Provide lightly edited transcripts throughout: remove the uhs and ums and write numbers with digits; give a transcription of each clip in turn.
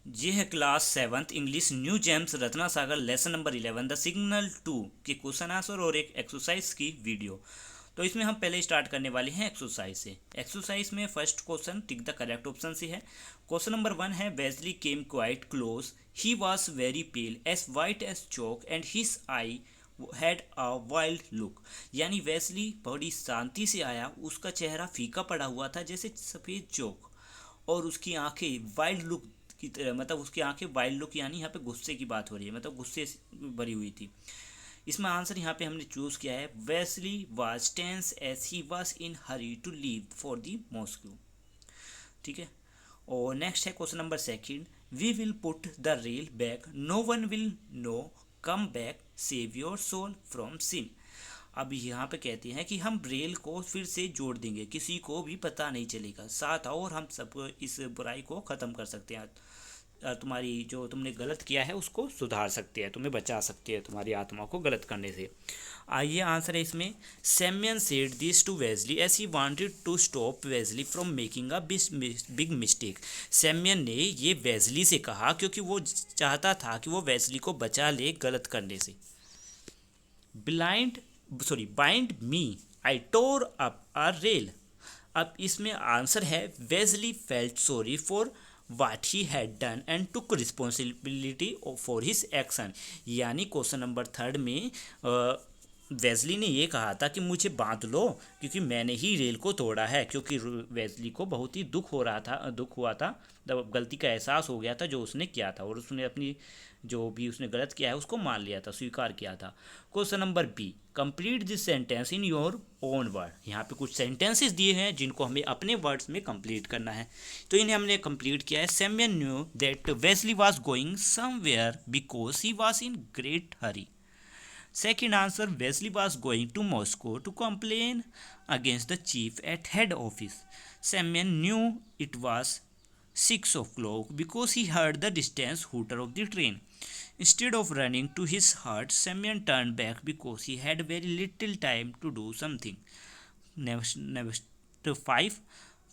ये है class 7th English new James Ratna Sagar lesson number 11 the signal 2 के question answer और एक एक्सरसाइज की वीडियो। तो इसमें हम पहले स्टार्ट करने वाले हैं एक्सरसाइज से। एक्सरसाइज में first question tick the correct option से है। क्वेश्चन नंबर 1 है Wesley came quite close, he was very pale as white as chalk and his eye had a wild look. यानी वेस्ली बड़ी शांति से आया, उसका चेहरा फीका पड़ा हुआ था जैसे सफ़ेद चौक, और उसकी आंखें वाइल्ड लुक की तरह, मतलब उसकी आंखें वाइल्ड लुक, यानी यहाँ पे गुस्से की बात हो रही है, मतलब गुस्से से भरी हुई थी। इसमें आंसर यहाँ पे हमने चूज किया है Wesley was tense as he was in hurry to leave for the Moscow. ठीक है। और नेक्स्ट है question number second, we will put the rail back, no one will know, come back, save your soul from sin. अब यहाँ पे कहते हैं कि हम रेल को फिर से जोड़ देंगे, किसी को भी पता नहीं चलेगा, साथ आओ और हम सब इस बुराई को ख़त्म कर सकते हैं। तुम्हारी जो तुमने गलत किया है उसको सुधार सकते हैं, तुम्हें बचा सकते हैं तुम्हारी आत्मा को गलत करने से। आइए आंसर है इसमें, Semyon said this to Wesley as he wanted to stop Wesley from making a big mistake. Semyon ने ये वेस्ली से कहा क्योंकि वो चाहता था कि वो वेस्ली को बचा ले गलत करने से। Bind me, I tore up a rail. अब इसमें आंसर है Wesley felt sorry for what he had done and took responsibility for his action. यानी क्वेश्चन नंबर थर्ड में वेस्ली ने ये कहा था कि मुझे बांध लो क्योंकि मैंने ही रेल को तोड़ा है, क्योंकि वेस्ली को बहुत ही दुख हुआ था, तब गलती का एहसास हो गया था जो उसने किया था, और उसने अपनी जो भी उसने गलत किया है उसको मान लिया था, स्वीकार किया था। Question number B, complete this sentence in your own word. यहाँ पे कुछ सेंटेंसेस दिए हैं जिनको हमें अपने वर्ड्स में कंप्लीट करना है, तो इन्हें हमने कंप्लीट किया है। Semyon knew that Wesley was going somewhere because he was in great hurry. Second answer, Wesley was going to Moscow to complain against the chief at head office. Semyon knew it was 6 o'clock because he heard the distant hooter of the train. Instead of running to his hut, Semyon turned back because he had very little time to do something. Next 5.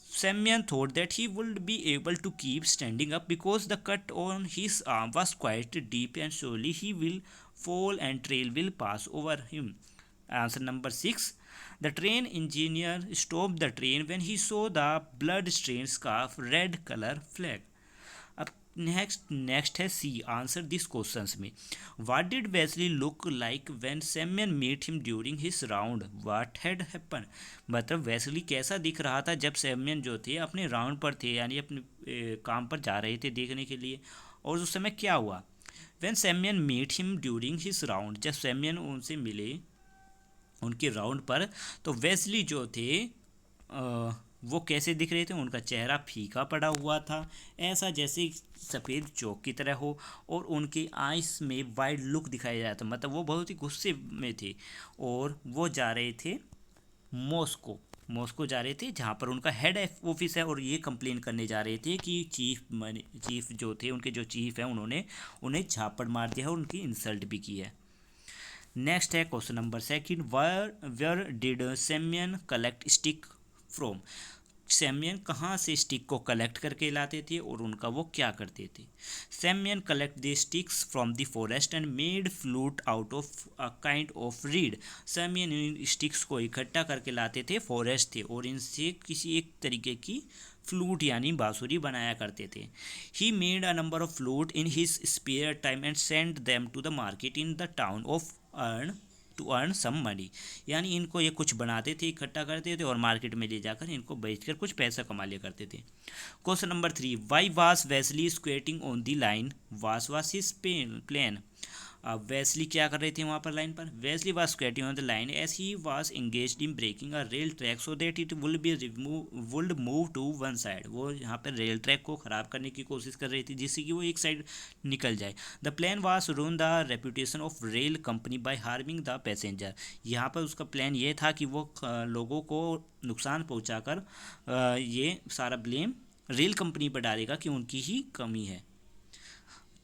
Semyon thought that he would be able to keep standing up because the cut on his arm was quite deep and surely he will fall and trail will pass over him. Answer number 6. The train engineer stopped the train when he saw the blood-stained scarf red color flag. अब next है C, answer this questions में, what did Wesley look like when Semyon meet him during his round, what had happen. मतलब Wesley कैसा दिख रहा था जब सैम्यन जो थे अपने राउंड पर थे, यानी अपने काम पर जा रहे थे देखने के लिए, और उस समय क्या हुआ। When Semyon meet him during his round, जब सैम्यन उनसे मिले उनके राउंड पर, तो वेस्ली जो थे वो कैसे दिख रहे थे, उनका चेहरा फीका पड़ा हुआ था, ऐसा जैसे सफ़ेद चौक की तरह हो, और उनके आइस में वाइड लुक दिखाया जाता था, मतलब वो बहुत ही गुस्से में थे, और वो जा रहे थे मॉस्को। मॉस्को जा रहे थे जहाँ पर उनका हेड ऑफिस है, और ये कंप्लेन करने जा रहे थे कि चीफ जो थे, उनके जो चीफ हैं, उन्होंने उन्हें झापड़ मार दिया है और उनकी इंसल्ट भी की है। नेक्स्ट है question number second, where did Semyon collect stick from. Semyon कहाँ से स्टिक को कलेक्ट करके लाते थे और उनका वो क्या करते थे। Semyon collect the sticks from the forest and made flute out of a kind of reed. Semyon इन स्टिक्स को इकट्ठा करके लाते थे, फॉरेस्ट थे, और इनसे किसी एक तरीके की फ्लूट यानी बांसुरी बनाया करते थे। He made a number of flute in his spare time and send them to the market in the town of earn some money. यानी इनको ये कुछ बनाते थे, इकट्ठा करते थे, और मार्केट में ले जाकर इनको बेचकर कुछ पैसा कमा लिया करते थे। Question number 3, why was Wesley squatting on the line, was his plan. अब वेस्ली क्या कर रहे थे वहाँ पर लाइन पर, Wesley was squatting on the line as he was engaged in breaking a rail track so that it would move to one side. वो यहाँ पर रेल ट्रैक को ख़राब करने की कोशिश कर रही थी जिससे कि वो एक साइड निकल जाए। The plan was रूइन the reputation of rail company by harming the passenger. यहाँ पर उसका प्लान ये था कि वो लोगों को नुकसान पहुँचाकर ये सारा ब्लेम रेल कंपनी पर डालेगा कि उनकी ही कमी है।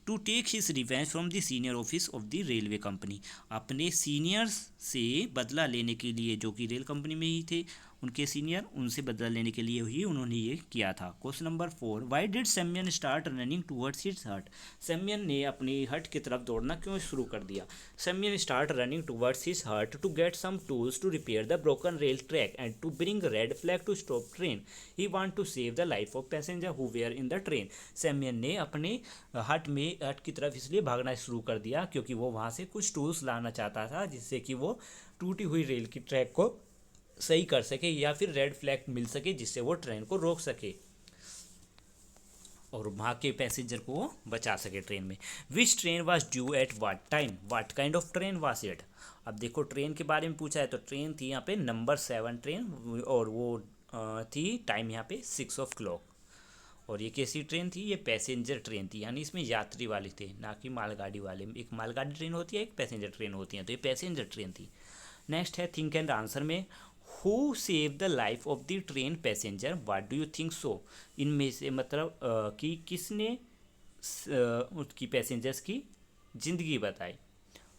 To take his revenge from the senior office of the railway company, अपने सीनियर्स से बदला लेने के लिए जो कि रेल कंपनी में ही थे, उनके सीनियर, उनसे बदला लेने के लिए ही उन्होंने ये किया था। Question number 4, why did Semyon start running towards his hut? Semyon ने अपनी हट की तरफ दौड़ना क्यों शुरू कर दिया? Semyon start running towards his hut to get some tools to repair the broken rail track and to bring red flag to stop train. He want to save the life of passenger who were in the train. Semyon ने अपने हट की तरफ इसलिए भागना शुरू कर दिया क्योंकि वो वहाँ से कुछ टूल्स लाना चाहता था जिससे कि वो टूटी हुई रेल की ट्रैक को सही कर सके या फिर रेड फ्लैग मिल सके जिससे वो ट्रेन को रोक सके और वहाँ के पैसेंजर को वो बचा सके ट्रेन में। विच train was due at what time? Watt kind of train was it? अब देखो ट्रेन के बारे में पूछा है तो ट्रेन थी यहाँ पे नंबर 7 ट्रेन और वो थी टाइम यहाँ पे 6 o'clock। और ये कैसी ट्रेन थी? ये पैसेंजर ट्रेन थी, यानी इसमें यात्री वाले थे ना कि मालगाड़ी वाले। एक मालगाड़ी ट्रेन होती है, एक पैसेंजर ट्रेन होती है, तो ये पैसेंजर ट्रेन थी। नेक्स्ट है थिंक एंड आंसर में, who save the life of the train passenger, what do you think so? इनमें से मतलब कि किसने उसकी पैसेंजर्स की ज़िंदगी बताई?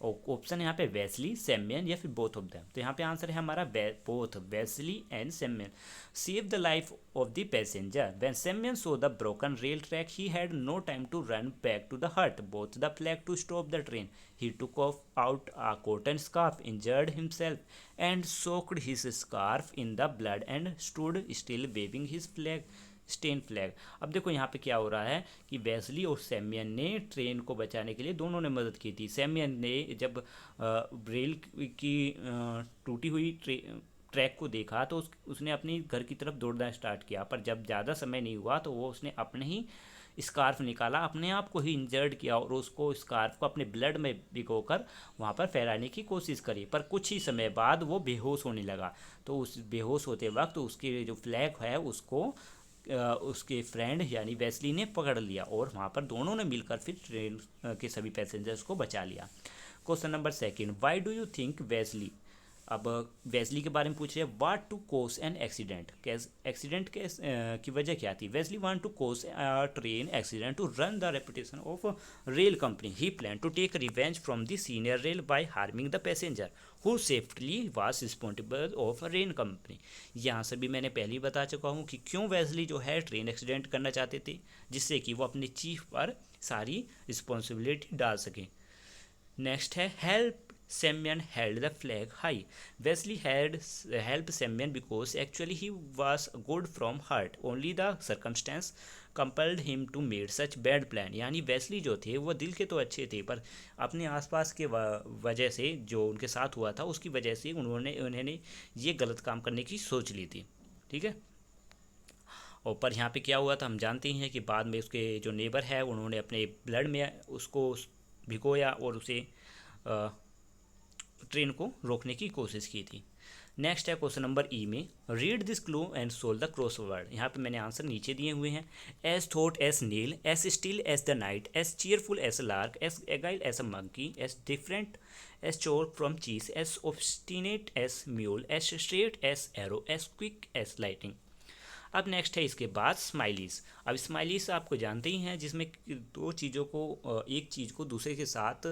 ऑप्शन यहाँ पे वेस्ली, सेम्यन या फिर बोथ ऑफ देम। तो यहाँ पे आंसर है हमारा both, Wesley and Semyon save the life of the passenger. When Semyon saw the broken rail track he had no time to run back to the hut both the flag to stop the train. He took off out a cotton scarf, injured himself and soaked his scarf in the blood and stood still waving his flag stain flag. अब देखो यहाँ पे क्या हो रहा है कि Wesley और सेम्यन ने ट्रेन को बचाने के लिए दोनों ने मदद की थी। सेम्यन ने जब रेल की टूटी हुई ट्रैक को देखा तो उसने अपनी घर की तरफ दौड़ना स्टार्ट किया, पर जब ज़्यादा समय नहीं हुआ तो वो उसने अपने ही स्कार्फ निकाला, अपने आप को ही इंजर्ड किया और उसको स्कार्फ को अपने ब्लड में भिगोकर वहाँ पर फैलाने की कोशिश करी, पर कुछ ही समय बाद वो बेहोश होने लगा। तो उस बेहोश होते वक्त उसके जो फ्लैग है उसको उसके फ्रेंड यानी वेस्ली ने पकड़ लिया और वहाँ पर दोनों ने मिलकर फिर ट्रेन के सभी पैसेंजर्स को बचा लिया। Question number 2, why do you think Wesley? अब वेस्ली के बारे में पूछ रहे हैं, what to cause an accident? Accident की वजह क्या थी? Wesley want to cause train accident to run the reputation of rail company. He plan to take revenge from the senior rail by harming the passenger who safely was responsible of rail company. यहाँ से भी मैंने पहले ही बता चुका हूँ कि क्यों वेस्ली जो है ट्रेन एक्सीडेंट करना चाहते थे, जिससे कि वो अपने चीफ पर सारी रिस्पॉन्सिबिलिटी डाल सकें। नेक्स्ट है help Semyon held the flag high. Wesley had helped Semyon because actually he was good from heart. Only the circumstance compelled him to make such bad plan. यानी वेस्ली जो थे वो दिल के तो अच्छे थे पर अपने आसपास के वजह से जो उनके साथ हुआ था उसकी वजह से उन्होंने ये गलत काम करने की सोच ली थी। ठीक है, और पर यहाँ पे क्या हुआ था हम जानते हैं कि बाद में उसके जो नेबर है उन्होंने अपने ब्लड में उसको भिगोया और उसे ट्रेन को रोकने की कोशिश की थी। नेक्स्ट है क्वेश्चन नंबर ई में, read this clue and solve the crossword. यहाँ पे मैंने आंसर नीचे दिए हुए हैं। As thought as nil, as still as the night, as cheerful as lark, as agile as a monkey, as different as chalk from cheese, as obstinate as mule, as straight as arrow, as quick as lighting. अब next है इसके बाद smileys. अब smileys आपको जानते ही हैं जिसमें दो चीज़ों को एक चीज़ को दूसरे के साथ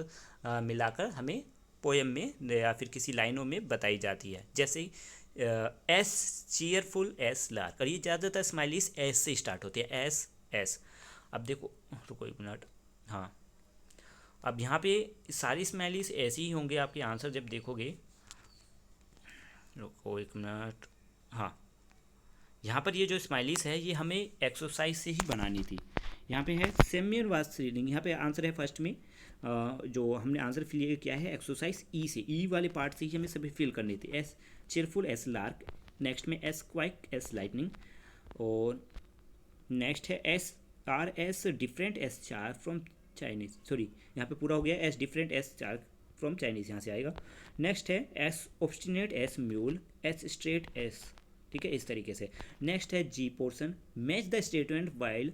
मिलाकर हमें पोएम में या फिर किसी लाइनों में बताई जाती है। जैसे एस चीयरफुल एस लार्क, और ये ज़्यादातर स्माइलीज एस से स्टार्ट होती है, एस एस। अब देखो रुको एक मिनट, हाँ अब यहाँ पे सारी स्माइलीज ऐसी ही होंगे आपके आंसर जब देखोगे। रुको एक मिनट, हाँ यहाँ पर ये जो स्माइलीज है ये हमें एक्सरसाइज से ही बनानी थी। यहाँ पे है सेम्यर वाज रीडिंग, यहाँ पे आंसर है फर्स्ट में जो हमने आंसर फिल किया है एक्सरसाइज ई से, ई वाले पार्ट से ही हमें सभी फिल करनी थी। As cheerful as lark, next में एस क्वाइक एस लाइटनिंग, और नेक्स्ट है as are as different as char from Chinese, sorry यहाँ पे पूरा हो गया, as different as char from Chinese यहाँ से आएगा। नेक्स्ट है as obstinate as mule, as straight as, ठीक है इस तरीके से। नेक्स्ट है G portion, match the statement while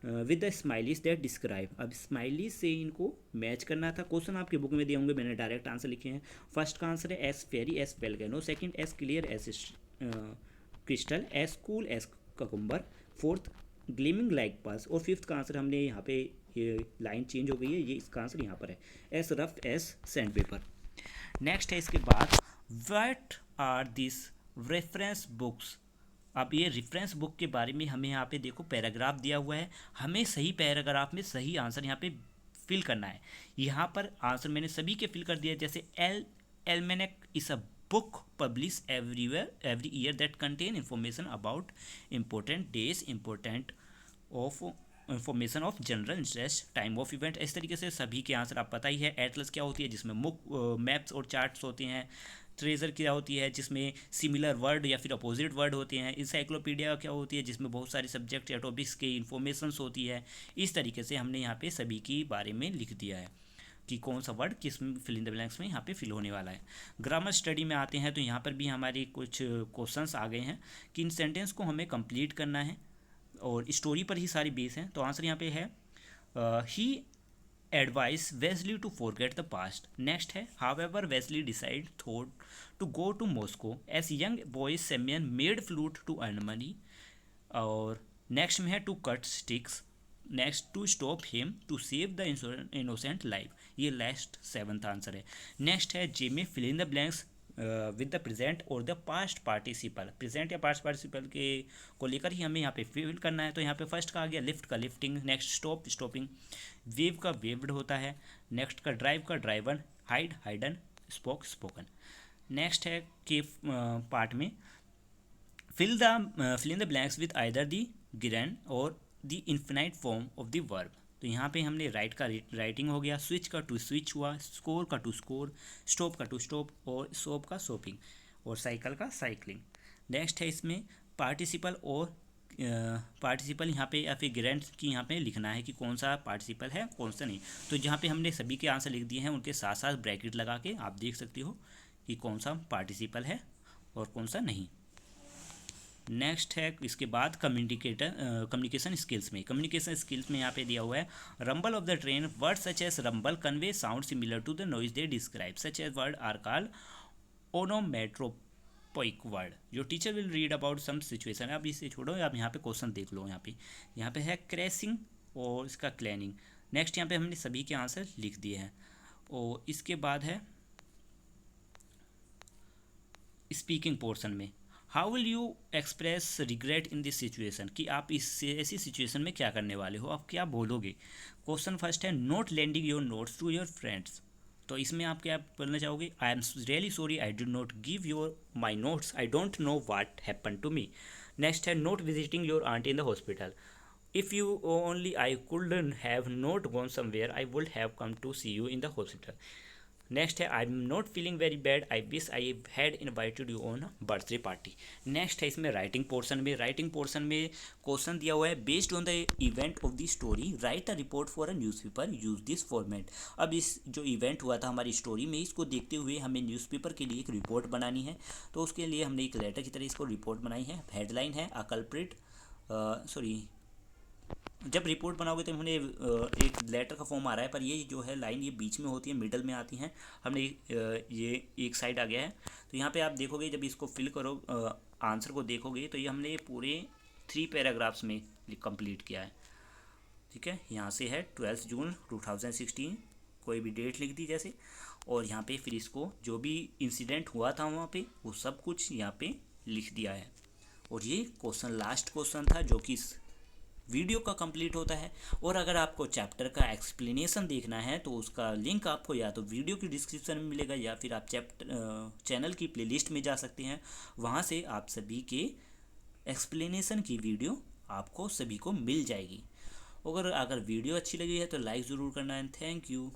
with the smileys that describe. अब स्माइलीज से इनको मैच करना था। क्वेश्चन आपके बुक में दिए होंगे, मैंने डायरेक्ट आंसर लिखे हैं। फर्स्ट का आंसर है as fiery as volcano, second as clear as crystal, as cool as cucumber, fourth gleaming like pearls, और फिफ्थ का आंसर हमने यहाँ पे ये लाइन चेंज हो गई है, ये इसका आंसर यहाँ पर है एस रफ्ट एस सैंड पेपर। नेक्स्ट है इसके बाद what are this reference books. अब ये रेफरेंस बुक के बारे में हमें यहाँ पे देखो पैराग्राफ दिया हुआ है, हमें सही पैराग्राफ में सही आंसर यहाँ पे फिल करना है। यहाँ पर आंसर मैंने सभी के फिल कर दिया, जैसे almanac is a book publish every year that contain information about important days, important of information of general interest, time of event. इस तरीके से सभी के आंसर आप पता ही है। एटलस क्या होती है, जिसमें मैप्स और चार्ट्स होते हैं। ट्रेजर क्या होती है, जिसमें सिमिलर वर्ड या फिर अपोजिट वर्ड होते हैं। इंसाइक्लोपीडिया क्या होती है, जिसमें बहुत सारे सब्जेक्ट या टॉपिक्स के इन्फॉर्मेशंस होती है। इस तरीके से हमने यहाँ पे सभी के बारे में लिख दिया है कि कौन सा वर्ड किस फिल इन द ब्लैंक्स में यहाँ पे फिल होने वाला है। ग्रामर स्टडी में आते हैं तो यहाँ पर भी हमारे कुछ क्वेश्चंस आ गए हैं कि इन सेंटेंस को हमें कंप्लीट करना है और स्टोरी पर ही सारी बेस है। तो आंसर यहाँ पे है ही advised Wesley to forget the past. Next है however Wesley decided thought to go to Moscow as young boy Semyon made flute to earn money. और नेक्स्ट में है to cut sticks, next to stop him to save the innocent life. ये last 7th answer है। Next है J में fill in the blanks with the present और the past participle. Present या past participle के को लेकर ही हमें यहाँ पे फिल करना है। तो यहाँ पे फर्स्ट का आ गया लिफ्ट का lifting, next stop stopping, wave का वेव्ड होता है, नेक्स्ट का ड्राइव का driven, hide hidden, spoke spoken. Next है के पार्ट में fill in the blanks with either the gerund और the infinite form of the verb। तो यहाँ पे हमने राइट का राइटिंग हो गया, स्विच का टू स्विच हुआ, स्कोर का टू स्कोर, स्टॉप का टू स्टॉप और सोप का सोपिंग और साइकिल का साइकिलिंग। नेक्स्ट है इसमें पार्टिसिपल और पार्टिसिपल यहाँ पे या फिर गेरेंट की यहाँ पे लिखना है कि कौन सा पार्टिसिपल है कौन सा नहीं। तो जहाँ पे हमने सभी के आंसर लिख दिए हैं उनके साथ साथ ब्रैकेट लगा के आप देख सकते हो कि कौन सा पार्टिसिपल है और कौन सा नहीं। नेक्स्ट है इसके बाद कम्युनिकेशन स्किल्स में। कम्युनिकेशन स्किल्स में यहाँ पे दिया हुआ है rumble of the train, word such as rumble convey sound similar to the noise they describe, such as word are called onomatopoeic word. जो teacher will read about some situation. अब इसे छोड़ो, आप यहाँ पे क्वेश्चन देख लो। यहाँ पे है क्रैशिंग और इसका क्लैनिंग। नेक्स्ट यहाँ पे हमने सभी के आंसर लिख दिए हैं। और इसके बाद है स्पीकिंग पोर्शन में how will you express regret in this situation, कि आप इस ऐसी सिचुएशन में क्या करने वाले हो, आप क्या बोलोगे। क्वेश्चन फर्स्ट है not lending your notes to your friends. तो इसमें आप क्या बोलना चाहोगे, I am really sorry I did not give your my notes, I don't know what happen to me. Next है not visiting your aunt in the hospital, if you only I couldn't have not gone somewhere I would have come to see you in the hospital. Next है I am not feeling very bad, I wish I had invited you on birthday party. Next है इसमें writing portion में। Writing portion में question दिया हुआ है based on the event of the story right a report for a newspaper use this format. अब इस जो इवेंट हुआ था हमारी स्टोरी में, इसको देखते हुए हमें न्यूज़पेपर के लिए एक रिपोर्ट बनानी है। तो उसके लिए हमने एक लेटर की तरह इसको रिपोर्ट बनाई है। हेडलाइन है अ कल्प्रिट, जब रिपोर्ट बनाओगे तो हमने एक लेटर का फॉर्म आ रहा है, पर ये जो है लाइन ये बीच में होती है, मिडल में आती हैं। हमने ये एक साइड आ गया है। तो यहाँ पे आप देखोगे जब इसको फिल करो आंसर को देखोगे तो ये हमने पूरे 3 पैराग्राफ्स में कंप्लीट किया है। ठीक है, यहाँ से है 12 जून 2016, कोई भी डेट लिख दी जैसे, और यहाँ पे फिर इसको जो भी इंसिडेंट हुआ था वहाँ पे वो सब कुछ यहाँ पे लिख दिया है। और ये क्वेश्चन लास्ट क्वेश्चन था जो कि वीडियो का कंप्लीट होता है। और अगर आपको चैप्टर का एक्सप्लेनेशन देखना है तो उसका लिंक आपको या तो वीडियो की डिस्क्रिप्शन में मिलेगा या फिर आप चैनल की प्लेलिस्ट में जा सकते हैं, वहाँ से आप सभी के एक्सप्लेनेशन की वीडियो आपको सभी को मिल जाएगी। अगर वीडियो अच्छी लगी है तो लाइक ज़रूर करना है। Thank you.